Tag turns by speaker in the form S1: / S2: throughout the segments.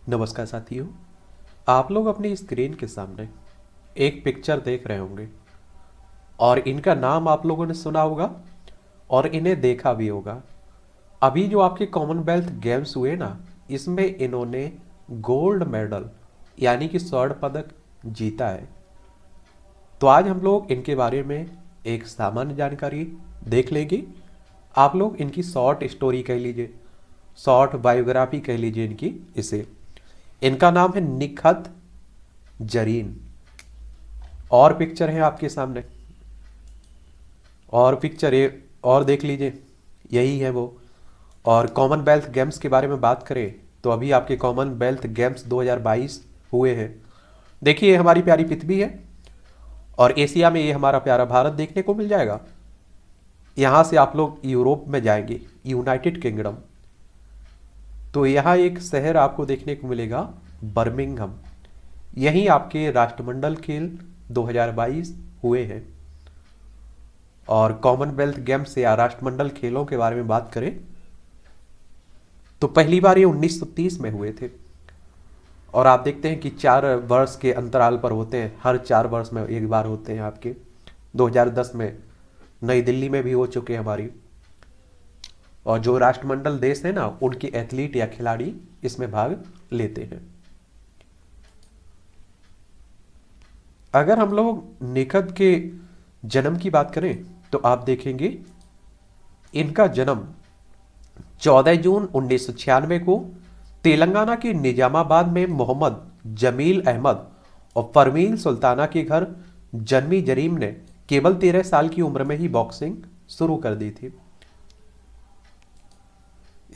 S1: नमस्कार साथियों। आप लोग अपनी स्क्रीन के सामने एक पिक्चर देख रहे होंगे और इनका नाम आप लोगों ने सुना होगा और इन्हें देखा भी होगा। अभी जो आपके कॉमनवेल्थ गेम्स हुए ना, इसमें इन्होंने गोल्ड मेडल यानी कि स्वर्ण पदक जीता है। तो आज हम लोग इनके बारे में एक सामान्य जानकारी देख लेंगे। आप लोग इनकी शॉर्ट स्टोरी कह लीजिए, शॉर्ट बायोग्राफी कह लीजिए इनकी। इसे इनका नाम है निखत जरीन। और पिक्चर है आपके सामने, और पिक्चर ये और देख लीजिए, यही है वो। और कॉमनवेल्थ गेम्स के बारे में बात करें तो अभी आपके कॉमनवेल्थ गेम्स 2022 हुए हैं। देखिए ये हमारी प्यारी पृथ्वी है और एशिया में ये हमारा प्यारा भारत देखने को मिल जाएगा। यहाँ से आप लोग यूरोप में जाएंगे, यूनाइटेड किंगडम, तो यहाँ एक शहर आपको देखने को मिलेगा, बर्मिंघम। यहीं आपके राष्ट्रमंडल खेल 2022 हुए हैं। और कॉमनवेल्थ गेम्स या राष्ट्रमंडल खेलों के बारे में बात करें तो पहली बार ये 1930 में हुए थे। और आप देखते हैं कि 4 वर्ष के अंतराल पर होते हैं, हर 4 वर्ष में एक बार होते हैं आपके। 2010 में नई दिल्ली में भी हो चुके हैं हमारी। और जो राष्ट्रमंडल देश है ना, उनके एथलीट या खिलाड़ी इसमें भाग लेते हैं। अगर हम लोग निखत के जन्म की बात करें तो आप देखेंगे इनका जन्म 14 जून 1996 को तेलंगाना के निजामाबाद में मोहम्मद जमील अहमद और परवीन सुल्ताना के घर जन्मी जरीम ने केवल 13 साल की उम्र में ही बॉक्सिंग शुरू कर दी थी।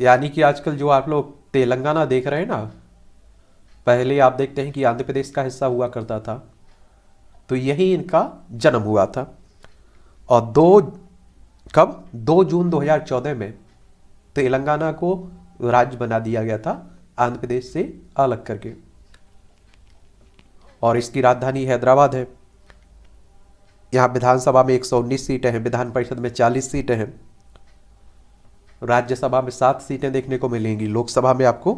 S1: यानी कि आजकल जो आप लोग तेलंगाना देख रहे हैं ना, पहले आप देखते हैं कि आंध्र प्रदेश का हिस्सा हुआ करता था, तो यही इनका जन्म हुआ था। और 2 जून 2014 में तेलंगाना को राज्य बना दिया गया था, आंध्र प्रदेश से अलग करके। और इसकी राजधानी हैदराबाद है। यहाँ विधानसभा में 119 सीटें हैं, विधान परिषद में 40 सीटें हैं, राज्यसभा में 7 सीटें देखने को मिलेंगी, लोकसभा में आपको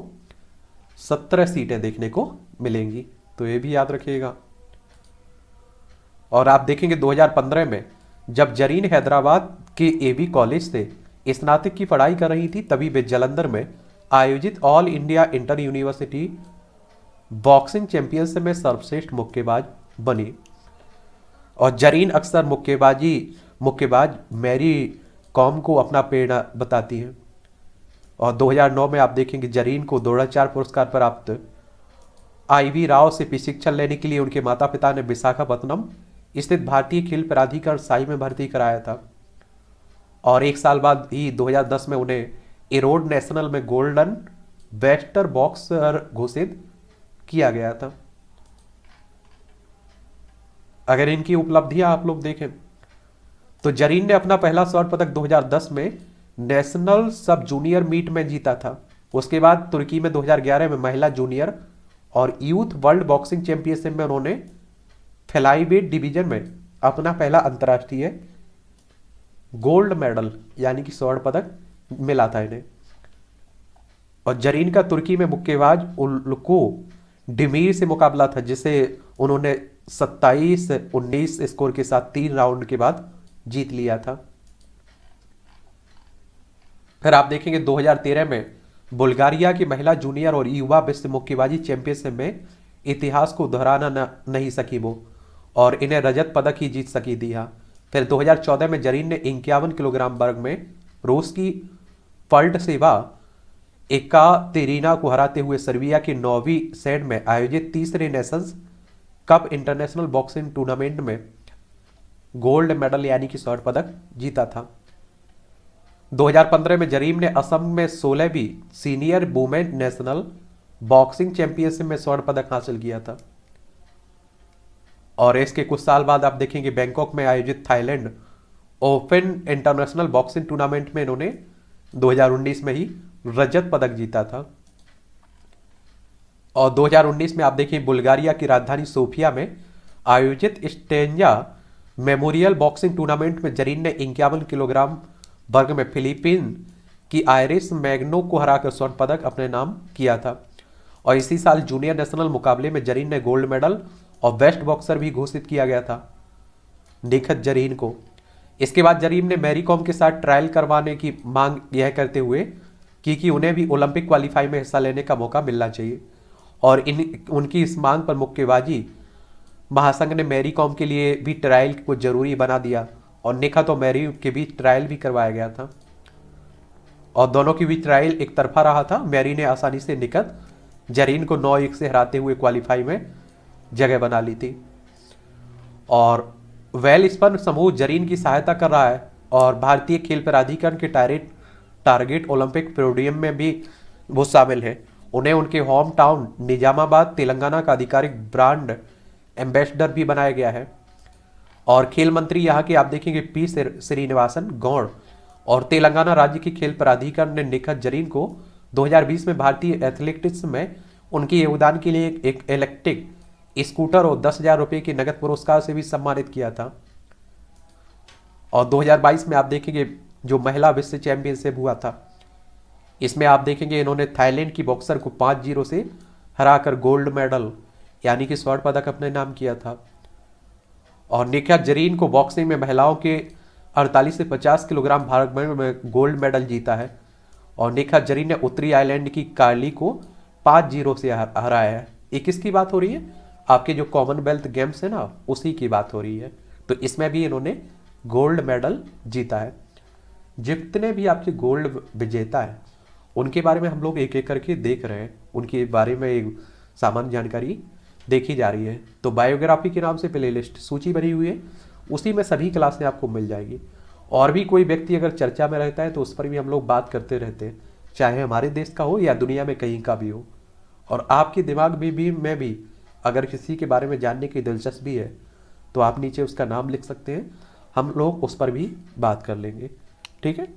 S1: 17 सीटें देखने को मिलेंगी, तो ये भी याद रखिएगा। और आप देखेंगे 2015 में जब जरीन हैदराबाद के एबी कॉलेज से स्नातक की पढ़ाई कर रही थी, तभी वे जालंधर में आयोजित all India inter university boxing championship में सर्वश्रेष्ठ मुक्केबाज बनी। और जरीन अक्सर मुक्केबाज मैरी कॉम को अपना प्रेरणा बताती हैं। और 2009 में आप देखेंगे जरीन को द्रोणाचार्य पुरस्कार प्राप्त IV राव से प्रशिक्षण लेने के लिए उनके माता पिता ने विशाखापत्तनम स्थित भारतीय खेल प्राधिकरण साई में भर्ती कराया था। और 1 साल बाद ही 2010 में उन्हें एरोड नेशनल में गोल्डन बेस्टर बॉक्सर घोषित किया गया था। अगर इनकी उपलब्धियां आप लोग देखें तो जरीन ने अपना पहला स्वर्ण पदक 2010 में नेशनल सब जूनियर मीट में जीता था। उसके बाद तुर्की में 2011 में महिला जूनियर और यूथ वर्ल्ड बॉक्सिंग चैंपियनशिप में उन्होंने फ्लाईवेट डिवीजन में अपना पहला अंतर्राष्ट्रीय गोल्ड मेडल यानी कि स्वर्ण पदक मिला था इन्हें। और जरीन का तुर्की में मुक्केबाज उल्को डिमीर से मुकाबला था, जिसे उन्होंने 27-19 स्कोर के साथ 3 राउंड के बाद जीत लिया था। फिर आप देखेंगे 2013 में बुल्गारिया की महिला जूनियर और युवा विश्व मुक्केबाजी चैंपियनशिप में इतिहास को दोहराना नहीं सकी वो, और इन्हें रजत पदक ही जीत सकी थी। हाँ, फिर 2014 में जरीन ने 51 किलोग्राम वर्ग में रूस की पल्ट सेवा एकातेरिना को हराते हुए सर्बिया की नोवी सैड में आयोजित तीसरे Nations cup international boxing tournament में गोल्ड मेडल यानी कि स्वर्ण पदक जीता था। 2015 में जरीन ने असम में 16वीं senior women national boxing championship में स्वर्ण पदक हासिल किया था। और इसके कुछ साल बाद आप देखेंगे बैंकॉक में आयोजित Thailand open international boxing tournament में इन्होंने 2019 में ही रजत पदक जीता था। और 2019 में आप देखिए बुल्गारिया की राजधानी सोफिया में आयोजित स्टेंजा मेमोरियल बॉक्सिंग टूर्नामेंट में जरीन ने 51 किलोग्राम वर्ग में फिलीपीन की आयरिस मैग्नो को हराकर स्वर्ण पदक अपने नाम किया था। और इसी साल जूनियर नेशनल मुकाबले में जरीन ने गोल्ड मेडल और बेस्ट बॉक्सर भी घोषित किया गया था निखत जरीन को। इसके बाद जरीन ने मैरी कॉम के साथ ट्रायल करवाने की मांग यह करते हुए कि उन्हें भी ओलंपिक क्वालिफाई में हिस्सा लेने का मौका मिलना चाहिए, और उनकी इस मांग पर मुक्केबाजी महासंघ ने मैरी कॉम के लिए भी ट्रायल को जरूरी बना दिया और निखत और मैरी के बीच ट्रायल भी करवाया गया था, और दोनों की बीच ट्रायल एक तरफा रहा था। मैरी ने आसानी से निखत जरीन को 9-1 से हराते हुए क्वालिफाई में जगह बना ली थी। और वेल स्पन समूह जरीन की सहायता कर रहा है और भारतीय खेल प्राधिकरण के टारगेट ओलंपिक पोडियम में भी वो शामिल है। उन्हें उनके होम टाउन निजामाबाद तेलंगाना का आधिकारिक ब्रांड एम्बेसडर भी बनाया गया है। और खेल मंत्री यहाँ के आप देखेंगे पी श्रीनिवासन गौड़, और तेलंगाना राज्य के खेल प्राधिकरण ने निखत जरीन को 2020 में भारतीय एथलेटिक्स में उनके योगदान के लिए एक इलेक्ट्रिक स्कूटर और 10,000 रुपये के नगद पुरस्कार से भी सम्मानित किया था। और 2022 में आप देखेंगे जो महिला विश्व चैंपियनशिप हुआ था, इसमें आप देखेंगे इन्होंने थाईलैंड की बॉक्सर को 5-0 से हराकर गोल्ड मेडल यानी कि स्वर्ण पदक अपने नाम किया था। और निखत जरीन को बॉक्सिंग में महिलाओं के 48 से 50 किलोग्राम भार में गोल्ड मेडल जीता है, और निखत जरीन ने उत्तरी आयरलैंड की कार्ली को 5-0 से हराया है। ये किसकी बात हो रही है? आपके जो कॉमनवेल्थ गेम्स है ना, उसी की बात हो रही है। तो इसमें भी इन्होंने गोल्ड मेडल जीता है। जितने भी आपके गोल्ड विजेता है उनके बारे में हम लोग एक एक करके देख रहे हैं, उनके बारे में एक सामान्य जानकारी देखी जा रही है। तो बायोग्राफी के नाम से प्लेलिस्ट सूची बनी हुई है, उसी में सभी क्लासें आपको मिल जाएगी। और भी कोई व्यक्ति अगर चर्चा में रहता है तो उस पर भी हम लोग बात करते रहते हैं, चाहे हमारे देश का हो या दुनिया में कहीं का भी हो। और आपके दिमाग में भी अगर किसी के बारे में जानने की दिलचस्पी है तो आप नीचे उसका नाम लिख सकते हैं, हम लोग उस पर भी बात कर लेंगे। ठीक है।